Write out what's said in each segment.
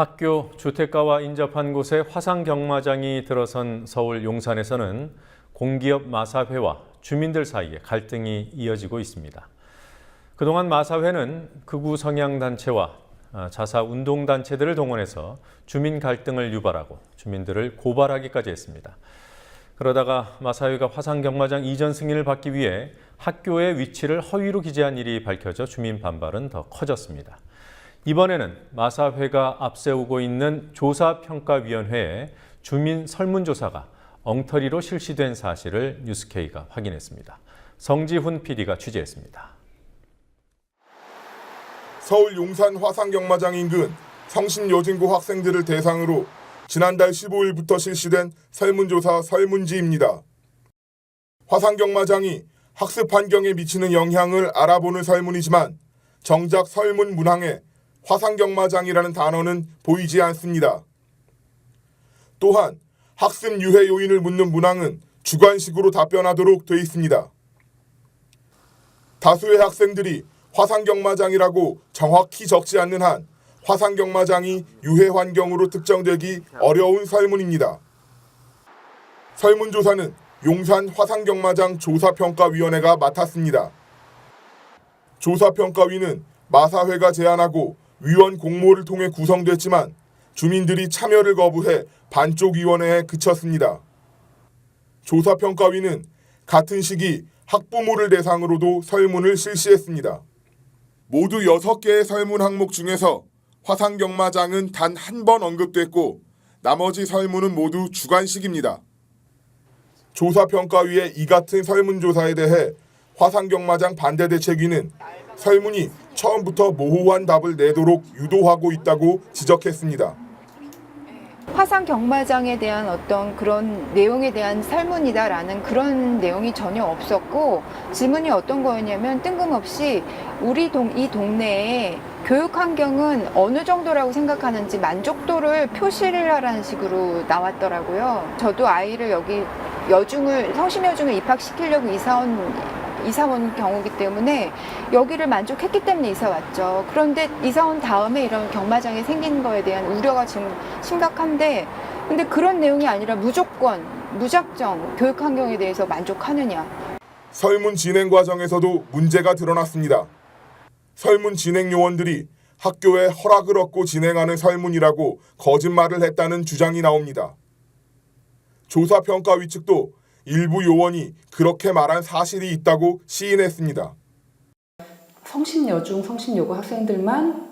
학교, 주택가와 인접한 곳에 화상 경마장이 들어선 서울 용산에서는 공기업 마사회와 주민들 사이에 갈등이 이어지고 있습니다. 그동안 마사회는 극우 성향단체와 자사운동단체들을 동원해서 주민 갈등을 유발하고 주민들을 고발하기까지 했습니다. 그러다가 마사회가 화상 경마장 이전 승인을 받기 위해 학교의 위치를 허위로 기재한 일이 밝혀져 주민 반발은 더 커졌습니다. 이번에는 마사회가 앞세우고 있는 조사평가위원회에 주민 설문조사가 엉터리로 실시된 사실을 뉴스K가 확인했습니다. 성지훈 PD가 취재했습니다. 서울 용산 화상경마장 인근 성신여중고 학생들을 대상으로 지난달 15일부터 실시된 설문조사 설문지입니다. 화상경마장이 학습 환경에 미치는 영향을 알아보는 설문이지만 정작 설문 문항에 화상경마장이라는 단어는 보이지 않습니다. 또한 학습 유해 요인을 묻는 문항은 주관식으로 답변하도록 돼 있습니다. 다수의 학생들이 화상경마장이라고 정확히 적지 않는 한 화상경마장이 유해 환경으로 특정되기 어려운 설문입니다. 설문조사는 용산 화상경마장 조사평가위원회가 맡았습니다. 조사평가위는 마사회가 제안하고 위원 공모를 통해 구성됐지만 주민들이 참여를 거부해 반쪽위원회에 그쳤습니다. 조사평가위는 같은 시기 학부모를 대상으로도 설문을 실시했습니다. 모두 6개의 설문 항목 중에서 화상경마장은 단 한 번 언급됐고 나머지 설문은 모두 주관식입니다. 조사평가위의 이 같은 설문조사에 대해 화상경마장 반대대책위는 설문이 처음부터 모호한 답을 내도록 유도하고 있다고 지적했습니다. 화상 경마장에 대한 어떤 그런 내용에 대한 설문이다라는 그런 내용이 전혀 없었고, 질문이 어떤 거였냐면 뜬금없이 이 동네에 교육 환경은 어느 정도라고 생각하는지 만족도를 표시를 하라는 식으로 나왔더라고요. 저도 아이를 여기 성심여중을 입학시키려고 이사 온 경우기 때문에 여기를 만족했기 때문에 이사 왔죠. 그런데 이사 온 다음에 이런 경마장이 생긴 거에 대한 우려가 지금 심각한데, 근데 그런 내용이 아니라 무작정 교육 환경에 대해서 만족하느냐. 설문 진행 과정에서도 문제가 드러났습니다. 설문 진행 요원들이 학교에 허락을 얻고 진행하는 설문이라고 거짓말을 했다는 주장이 나옵니다. 조사평가위 측도 일부 요원이 그렇게 말한 사실이 있다고 시인했습니다. 성신여중, 성신여고 학생들만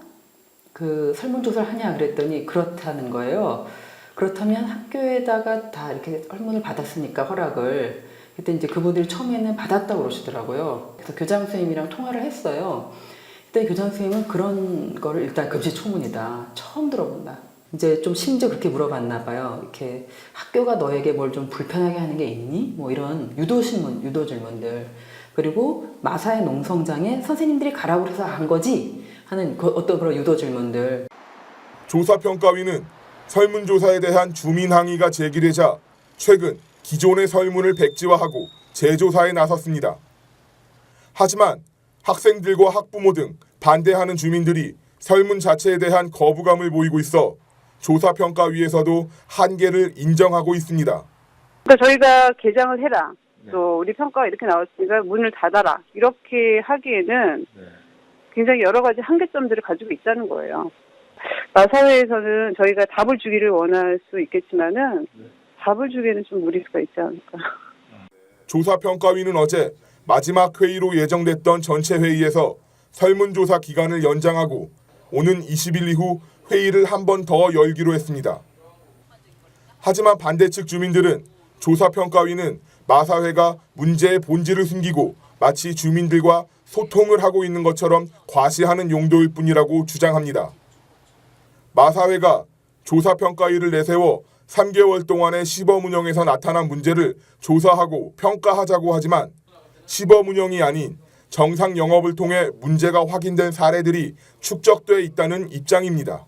그 설문조사를 하냐 그랬더니 그렇다는 거예요. 그렇다면 학교에다가 다 이렇게 설문을 받았으니까 허락을. 그때 이제 그분들이 처음에는 받았다고 그러시더라고요. 그래서 교장 선생님이랑 통화를 했어요. 그때 교장 선생님은 그런 거를 일단 금시초문이다. 처음 들어본다. 이제 좀 심지어 그렇게 물어봤나 봐요. 이렇게 학교가 너에게 뭘 좀 불편하게 하는 게 있니? 뭐 이런 유도 질문들. 그리고 마사의 농성장에 선생님들이 가라고 해서 한 거지? 하는 어떤 그런 유도 질문들. 조사평가위는 설문조사에 대한 주민 항의가 제기되자 최근 기존의 설문을 백지화하고 재조사에 나섰습니다. 하지만 학생들과 학부모 등 반대하는 주민들이 설문 자체에 대한 거부감을 보이고 있어 조사평가위에서도 한계를 인정하고 있습니다. 그러니까 저희가 개장을 해라. 또 우리 평가가 이렇게 나왔으니까 문을 닫아라. 이렇게 하기에는 굉장히 여러 가지 한계점들을 가지고 있다는 거예요. 마사회에서는 저희가 답을 주기를 원할 수 있겠지만은 답을 주기에는 좀 무리수가 있지 않을까. 조사평가위는 어제 마지막 회의로 예정됐던 전체 회의에서 설문조사 기간을 연장하고 오는 20일 이후 회의를 한 번 더 열기로 했습니다. 하지만 반대측 주민들은 조사평가위는 마사회가 문제의 본질을 숨기고 마치 주민들과 소통을 하고 있는 것처럼 과시하는 용도일 뿐이라고 주장합니다. 마사회가 조사평가위를 내세워 3개월 동안의 시범 운영에서 나타난 문제를 조사하고 평가하자고 하지만 시범 운영이 아닌 정상 영업을 통해 문제가 확인된 사례들이 축적돼 있다는 입장입니다.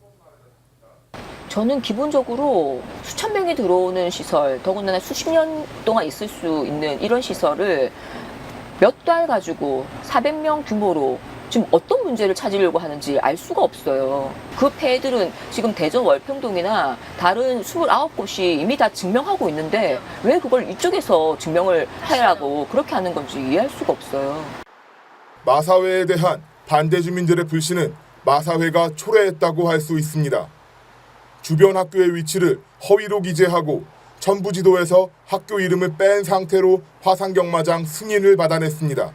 저는 기본적으로 수천 명이 들어오는 시설, 더군다나 수십 년 동안 있을 수 있는 이런 시설을 몇 달 가지고 400명 규모로 지금 어떤 문제를 찾으려고 하는지 알 수가 없어요. 그 폐들은 지금 대전 월평동이나 다른 29곳이 이미 다 증명하고 있는데 왜 그걸 이쪽에서 증명을 하라고 그렇게 하는 건지 이해할 수가 없어요. 마사회에 대한 반대 주민들의 불신은 마사회가 초래했다고 할 수 있습니다. 주변 학교의 위치를 허위로 기재하고 천부지도에서 학교 이름을 뺀 상태로 화상경마장 승인을 받아냈습니다.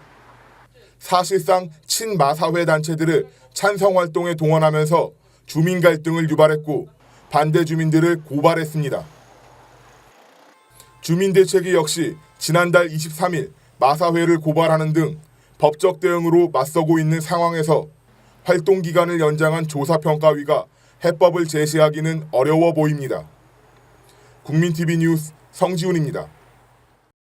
사실상 친마사회 단체들을 찬성활동에 동원하면서 주민 갈등을 유발했고 반대 주민들을 고발했습니다. 주민대책위 역시 지난달 23일 마사회를 고발하는 등 법적 대응으로 맞서고 있는 상황에서 활동기간을 연장한 조사평가위가 해법을 제시하기는 어려워 보입니다. 국민TV 뉴스 성지훈입니다.